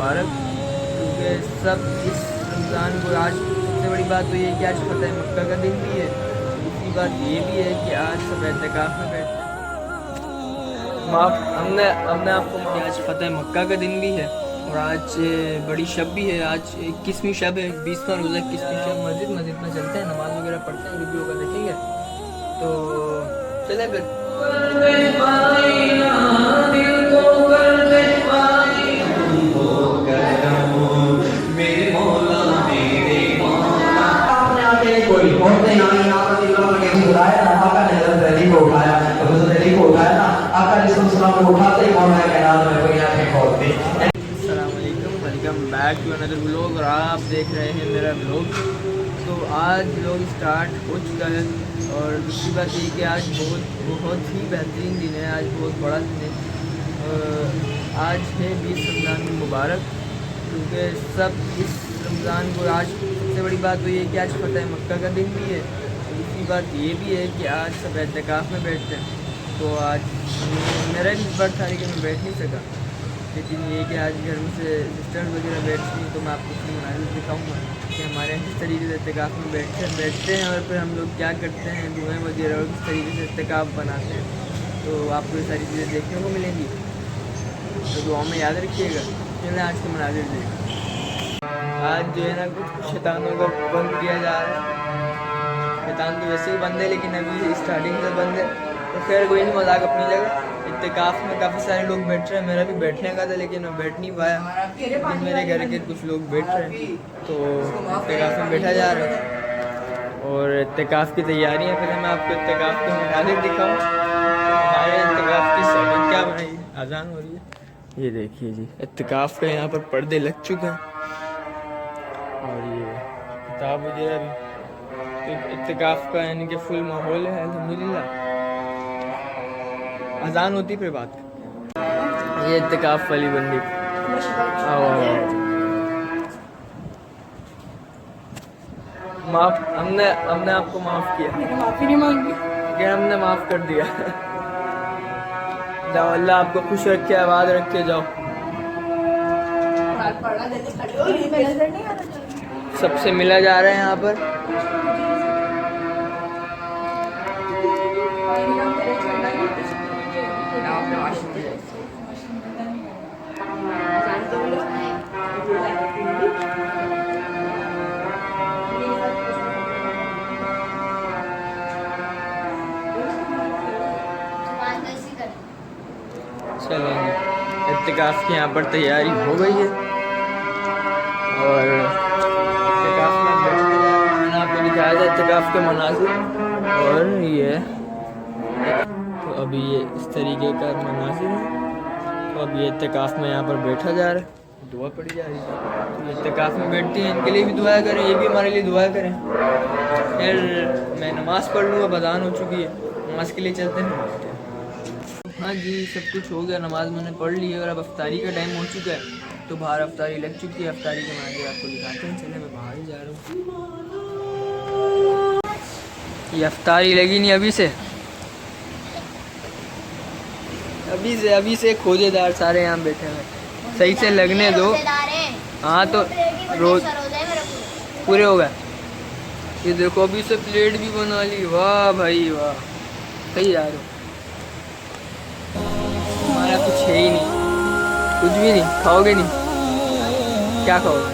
मुबारक, क्योंकि सब इस रमज़ान को आज सबसे बड़ी बात तो ये है कि आज फ़तह मक्का का दिन भी है। दूसरी बात ये भी है कि आज सब एहतिकाफ़ में बैठते हैं। माफ हमने हमने आपको माफ आज फ़तह मक्का का दिन भी है और आज बड़ी शब भी है। आज 21वीं शब है, 20वां रोज़ा 21वीं शब। मस्जिद मस्जिद में चलते हैं, नमाज वगैरह पढ़ते हैं, वीडियो का देखेंगे तो चले फिर। कोई औरतें आई आका ने बुलाया ना, आका ने हज़रत अली को उठाया, हज़रत अली को उठाया ना, आका ने सल्लल्लाहु को उठाते ही मौला कायनात में कोई आंखें खोल दी। अस्सलाम वालेकुम, welcome back to another vlog और आप देख रहे हैं मेरा व्लॉग। तो आज व्लॉग स्टार्ट हो चुका है और दूसरी बात ये कि आज बहुत ही बेहतरीन दिन है, आज बहुत बड़ा दिन है। आज है 20 रमज़ान मुबारक, क्योंकि सब इस रमज़ान को आज सबसे बड़ी बात तो ये है कि आज फ़तह मक्का का दिन भी है। दूसरी बात ये भी है कि आज सब एहतिकाफ़ में बैठते हैं। तो आज मेरा भी बर्थ था लेकिन मैं बैठ नहीं सका, लेकिन ये कि आज घर में से सिस्टर्स वगैरह बैठती हैं तो मैं आपको उसकी मनाज़िर दिखाऊँगा कि हमारे यहाँ किस तरीके से एहतिकाफ़ में बैठते हैं और फिर हम लोग क्या करते हैं, दुआएं वगैरह और किस तरीके से एहतिकाफ़ बनाते हैं। तो आपको ये सारी चीज़ें देखने को मिलेंगी, तो दुआ में याद रखिएगा। चलें आज के मनाज़िर देखें। आज जो है ना कुछ शैतानों का बंद किया जा रहा है। शैतान तो वैसे ही बंद है लेकिन अभी स्टार्टिंग से बंद है, तो खैर कोई नहीं, मजाक अपनी जगह। इत्तेकाफ़ में काफ़ी सारे लोग बैठ रहे हैं, मेरा भी बैठने का था लेकिन मैं बैठ नहीं पाया, लेकिन मेरे घर के कुछ लोग बैठ रहे हैं तो इत्तेकाफ़ में बैठा जा रहा है और इत्तेकाफ़ की तैयारियाँ। पहले मैं आपको इत्तेकाफ़ के मनाज़िर दिखाऊँ। हमारे इत्तेकाफ़ की सेटिंग क्या बनाई, अजान हो रही है, ये देखिए जी। इत्तेकाफ़ के यहाँ पर पर्दे लग चुके हैं और ये किताब वगैरह भी। तो इत्तेकाफ़ का यानी कि फुल माहौल है अल्हम्दुलिल्लाह। अजान होती फिर बात। ये इत्तेकाफ़ वाली बंदी और माफ हमने हमने आपको माफ़ किया, माफी नहीं मांगी। कि हमने माफ़ कर दिया। जाओ, अल्लाह आपको खुश रखे, आबाद रखे, जाओ। सबसे मिला जा रहा है यहाँ पर। चलेंगे, इत्तेकाफ़ की यहाँ पर तैयारी हो गई है और इत्तेकाफ़ में बैठने जा रहे हैं। मैंने आपको दिखाया था इत्तेकाफ़ के मनाज़िर और ये तो अभी ये इस तरीके का मनाज़िर है। तो अभी इत्तेकाफ़ में यहाँ पर बैठा जा रहा है, दुआ पड़ी जा रही है। तो इत्तेकाफ़ में बैठते हैं, इनके लिए भी दुआ करें, ये भी हमारे लिए दुआ करें। फिर मैं नमाज़ पढ़ लूँगा, बदान हो चुकी है, नमाज़ के लिए चलते हैं। हाँ जी, सब कुछ हो गया, नमाज़ मैंने पढ़ ली है और अब अफ्तारी का टाइम हो चुका है। तो बाहर अफ्तारी लग चुकी है, अफ्तारी के मनाज़िर आपको दिखाते हैं। चले, मैं बाहर ही जा रहा हूँ। ये अफ्तारी लगी नहीं अभी से खोजेदार सारे यहाँ बैठे हैं, सही से लगने दो। हाँ तो रोज पूरे हो गए। ये देखो अभी से प्लेट भी बना ली, वाह भाई वाह, सही जा रहे हो। हमारा कुछ है ही नहीं, कुछ भी नहीं। खाओगे नहीं, क्या खाओगे?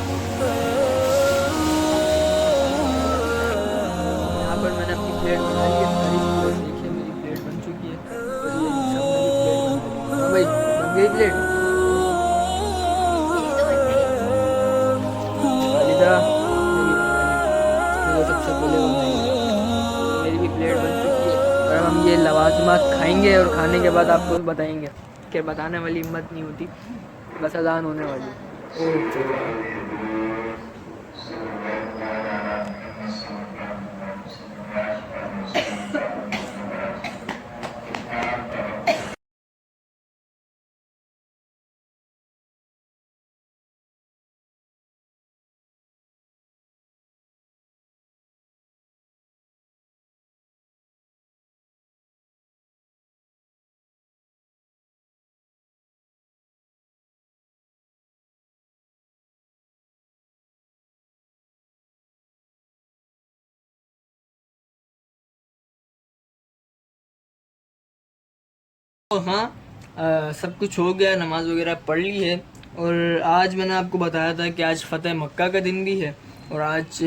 यहाँ पर मैंने अपनी प्लेट बना ली है, सारी चीज़ें देखिए, मेरी प्लेट बन चुकी है और ये सबने भी प्लेट बना ली। हाँ भाई, बन गई प्लेट वालिदा ने भी बना ली, मुझे सबसे पहले बनाई है। मेरी भी प्लेट बन चुकी है और अब हम ये लवाजमात खाएंगे और खाने के बाद आपको बताएंगे कि बताने वाली हिम्मत नहीं होती, बस अजान होने वाली है। ओके। तो हाँ, सब कुछ हो गया, नमाज़ वगैरह पढ़ ली है। और आज मैंने आपको बताया था कि आज फ़तेह मक्का का दिन भी है और आज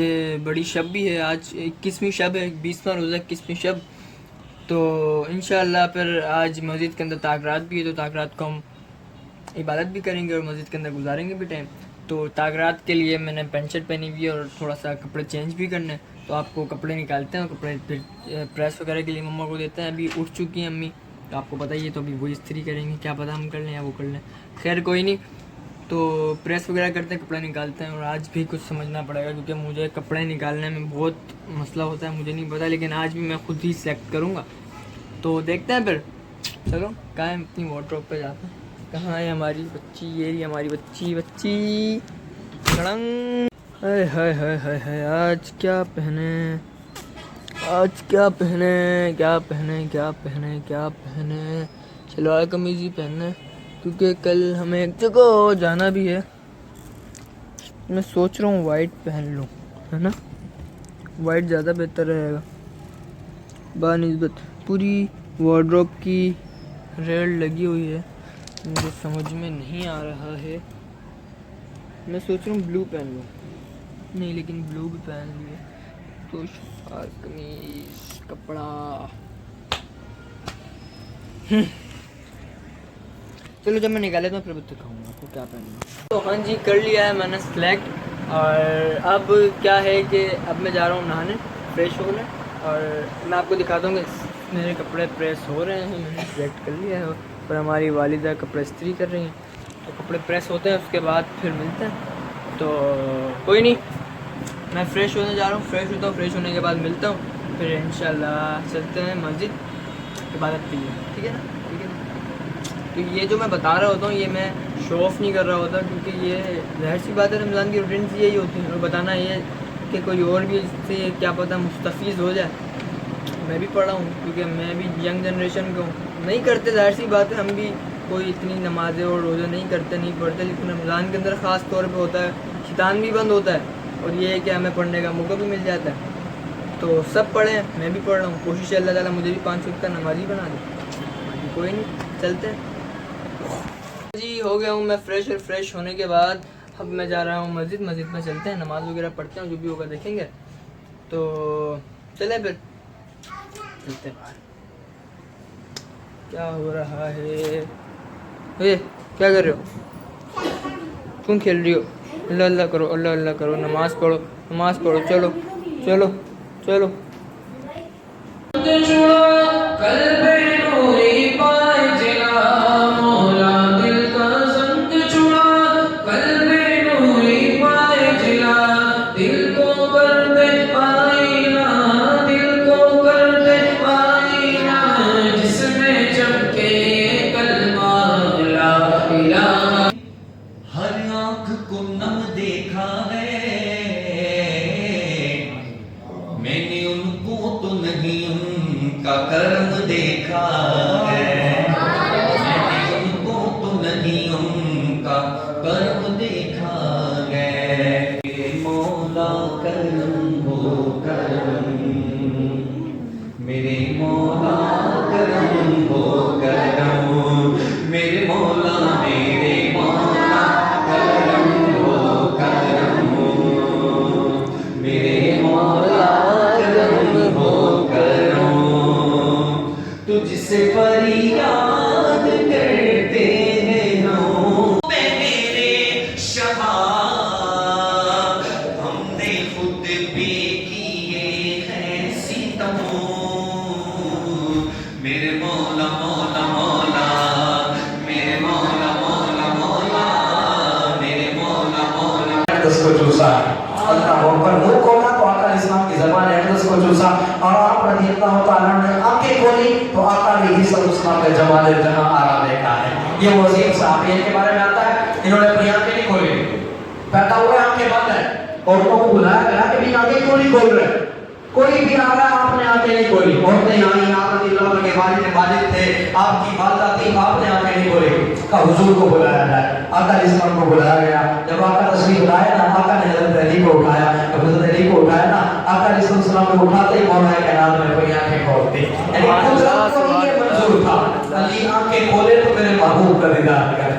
बड़ी शब भी है। आज 21वीं शब है, 20वां रोज़ा 21वीं शब। तो इंशाअल्लाह फिर आज मस्जिद के अंदर ताक़रात भी है, तो ताक़रात को हम इबादत भी करेंगे और मस्जिद के अंदर गुजारेंगे भी टाइम। तो ताक़रात के लिए मैंने पैंट शर्ट पहनी हुई है और थोड़ा सा कपड़े चेंज भी करने हैं। तो आपको कपड़े निकालते हैं और कपड़े फिर प्रेस वगैरह के लिए मम्मा को देते हैं। अभी उठ चुकी हैं अम्मी, तो आपको पता ही है, तो अभी वो इस्त्री करेंगे, क्या पता हम कर लें या वो कर लें, खैर कोई नहीं। तो प्रेस वगैरह करते हैं, कपड़े निकालते हैं। और आज भी कुछ समझना पड़ेगा क्योंकि मुझे कपड़े निकालने में बहुत मसला होता है, मुझे नहीं पता, लेकिन आज भी मैं खुद ही सेलेक्ट करूँगा। तो देखते हैं फिर, चलो कहाँ है अपनी वार्डरोब पे जाते हैं। कहाँ है हमारी बच्ची, ये रही हमारी बच्ची खड़ंग। हाय हाय हाय हाय हाय, आज क्या पहने, आज क्या पहने, क्या पहने, क्या पहने, क्या पहने। सलवार कमीज़ ही पहनना क्योंकि कल हमें एक जगह जाना भी है। मैं सोच रहा हूँ वाइट पहन लूँ, है ना, वाइट ज़्यादा बेहतर रहेगा बानिस्बत। पूरी वार्डरोब की रेल लगी हुई है, मुझे समझ में नहीं आ रहा है। मैं सोच रहा हूँ ब्लू पहन लूँ, नहीं लेकिन ब्लू भी पहन लिए तो सलवार कमीज कपड़ा। चलो जब मैं निकाले तो फिर दिखाऊंगा आपको क्या पहनना। तो हाँ जी, कर लिया है मैंने सेलेक्ट। और अब क्या है कि अब मैं जा रहा हूँ नहाने, फ्रेश होने, और मैं आपको दिखाता हूँ कि मेरे कपड़े प्रेस हो रहे हैं। मैंने सेलेक्ट कर लिया है और हमारी वालिदा कपड़े इस्त्री कर रही हैं। तो कपड़े प्रेस होते हैं, उसके बाद फिर मिलते हैं। तो कोई नहीं, मैं फ़्रेश होने जा रहा हूँ, फ्रेश होता हूँ, फ्रेश होने के बाद मिलता हूँ, फिर इंशाल्लाह चलते हैं मस्जिद इबादत के लिए, ठीक है ना, ठीक है ना। तो ये जो मैं बता रहा होता हूँ, ये मैं शो ऑफ़ नहीं कर रहा होता, क्योंकि ये ज़ाहिर सी बात है, रमज़ान की रूटीन यही होती है। और बताना ये कि कोई और भी इससे क्या पता मुस्तफ़ीज़ हो जाए। मैं भी पढ़ा हूँ क्योंकि मैं भी यंग जनरेशन का हूँ, नहीं करते, ज़ाहिर सी बात है, हम भी कोई इतनी नमाज़ें और रोज़े नहीं करते, नहीं पढ़ते, लेकिन रमज़ान के अंदर ख़ास तौर पे होता है, शैतान भी बंद होता है और ये है कि हमें पढ़ने का मौका भी मिल जाता है। तो सब पढ़ें, मैं भी पढ़ रहा हूँ, कोशिश है अल्लाह ताला मुझे भी 5 वक्त का नमाज़ी बना दे। बाकी कोई नहीं, चलते हैं जी। हो गया हूँ मैं फ्रेश, और फ्रेश होने के बाद अब मैं जा रहा हूँ मस्जिद में चलते हैं, नमाज़ वगैरह पढ़ते हैं, जो भी होगा देखेंगे। तो चले फिर चलते हैं बाहर। क्या हो रहा है, ये क्या कर रहे हो, क्यों खेल रही हो? अल्लाह अल्लाह करो, अल्लाह अल्लाह करो, नमाज़ पढ़ो, नमाज़ पढ़ो, चलो चलो चलो। हर आँख को नम देखा है मैंने, उनको तो नहीं उनका कर्म देखा है। मैंने उनको तो नहीं उनका कर्म देखा है। मेरे मौला करम हो करम, मेरे मौला करम हो करम, मेरे मौला मेरे मौला करम हो करम, मेरे मौला करम हो करम। तुझसे फरियाद करते हैं हम मेरे शहा, हमने खुद भी किए हैं सितम। मेरे मौला मौला मौला, मेरे मौला मौला मौला, मेरे मौला मौला। उसको चूसा अल्लाह पर मुंह खोला तो आका इस्लाम की ज़बान है, उसको चूसा। और आप रज़ी अल्लाह तआला ने आंखें खोली तो आका ने इस्लाम के जमाल जहां आरा देखा है। ये वजीर साहब के बारे में आता है, इन्होंने अपनी आंखें नहीं खोली, पैदा हुए आंखें बंद है, और उनको बुलाया गया कि भी आंखें क्यों नहीं खोल रहे, कोई भी आ रहा है, आपने आंखें नहीं खोली। औरतें आई, आप रज़ी अल्लाह के वालिद थे, आपकी वालिदा थी, आपने आंखें नहीं खोली। का हुजूर को बुलाया जाए, आका इस्लाम को बुलाया गया। जब आका तशरीफ लाए ना, आका ने हज़रत अली को उठाया, जब हज़रत अली को उठाया ना, आका इस्लाम को उठाते ही मौला कायनात में अपनी आंखें खोलती। यानी कुदरत को ये मंजूर था। अली आंखें खोले तो मेरे महबूब का दीदार करे।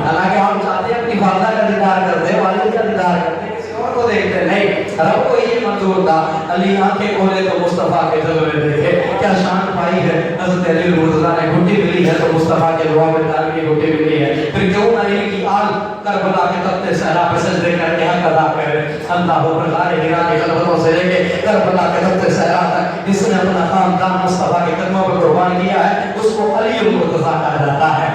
हालांकि हम चाहते हैं अपनी वालिदा का दीदार करते, वालिद का दीदार करते, किसी और को देखते नहीं। रब को ये मंजूर था। अली आंखें खोले तो मुस्तफा के जलवे देखे। क्या शान पाई है हज़रत अली मुर्तज़ा ने। घुट्टी मिली है तो मुस्तफा के दुआ में दान की घुट्टी मिली है। फिर क्यों ना इनकी आल करबला के तख्ते सहरा पे सजदे करके हक अदा करे। अल्लाह पर गारे हिरा के कदमों से लेके करबला के तख्ते सहरा तक जिसने अपना खानदान मुस्तफा के कदमों पर कुर्बान किया है, उसको अली मुर्तज़ा कहा जाता है।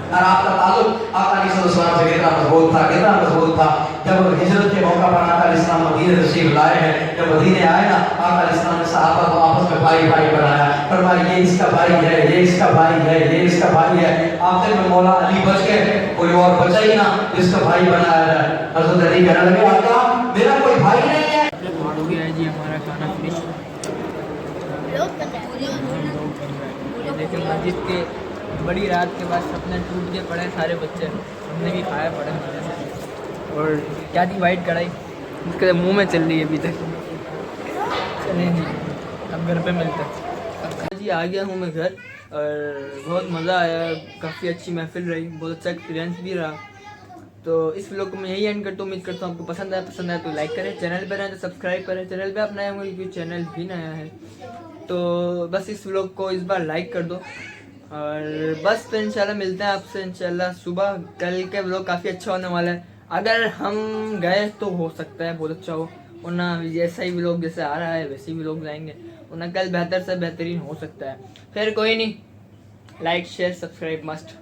और आपका ताल्लुक आका सल्लल्लाहु अलैहि वसल्लम से कितना मजबूत था, कितना मजबूत था। जब हिजरत के मौका पर आका इस्लाम मदीने तशरीफ लाए हैं, जब मदीने आए ना, आका इस्लाम ने सहाबा को आपस में भाई भाई बनाया। फरमाया ये इसका भाई है, ये इसका भाई है, ये इसका भाई है। आखिर में मौला अली बच गए, कोई और बचा ही ना जिसका भाई बनाया जाए। हज़रत अली कहने लगे आका मेरा कोई भाई नहीं है। हो गया है जी हमारा खाना फिनिश। लेकिन मस्जिद के बड़ी रात के बाद सपने टूट के पड़े सारे बच्चे, हमने भी खाया पड़े मजे से। और क्या थी वाइट कढ़ाई, इसके मुंह में चल रही है अभी तक। चलें जी अब घर पे मिलते हैं जी। आ गया हूँ मैं घर और बहुत मज़ा आया, काफ़ी अच्छी महफिल रही, बहुत अच्छा एक्सपीरियंस भी रहा। तो इस व्लॉग को मैं यही एंड करता हूँ। उम्मीद करता हूँ आपको पसंद आया तो लाइक करें, चैनल पर आए तो सब्सक्राइब करें। चैनल पे आप नए होंगे क्योंकि चैनल भी नया है, तो बस इस व्लॉग को इस बार लाइक कर दो। और बस तो इंशाल्लाह मिलते हैं आपसे इंशाल्लाह सुबह। कल के व्लॉग काफ़ी अच्छा होने वाला है, अगर हम गए तो हो सकता है बहुत अच्छा हो, वरना जैसा ही व्लॉग जैसे आ रहा है वैसे ही व्लॉग लाएंगे, वरना कल बेहतर से बेहतरीन हो सकता है। फिर कोई नहीं, लाइक शेयर सब्सक्राइब मस्ट।